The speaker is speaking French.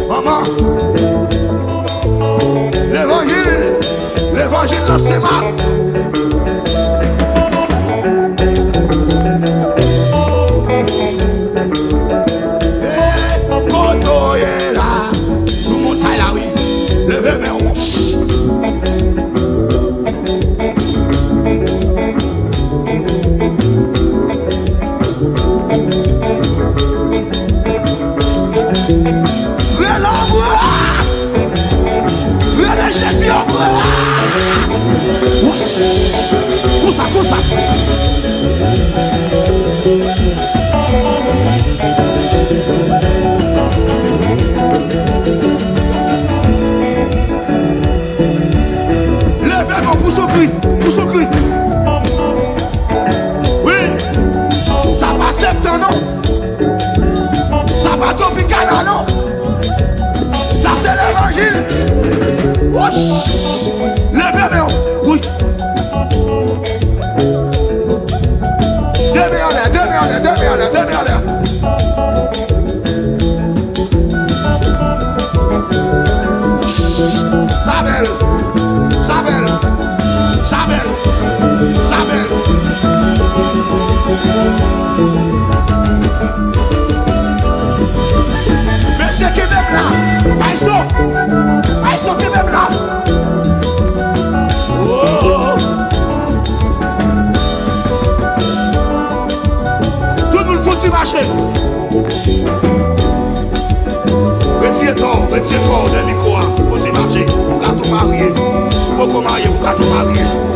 Maman, l'évangile, là, c'est mal. Poussa. Levez-moi pour son cri. Oui, ça va septembre, non? Ça va Tropicana, non? Ça c'est l'évangile. Levez-moi, oui. Deux en l'air. Sabelle. Monsieur qui est même là. Aïsso qui est même là. Oh. Tout le monde faut y marcher. Retirez-toi des micros. Faut y marcher. Vous pouvez tout marier. Vous pouvez tout marier.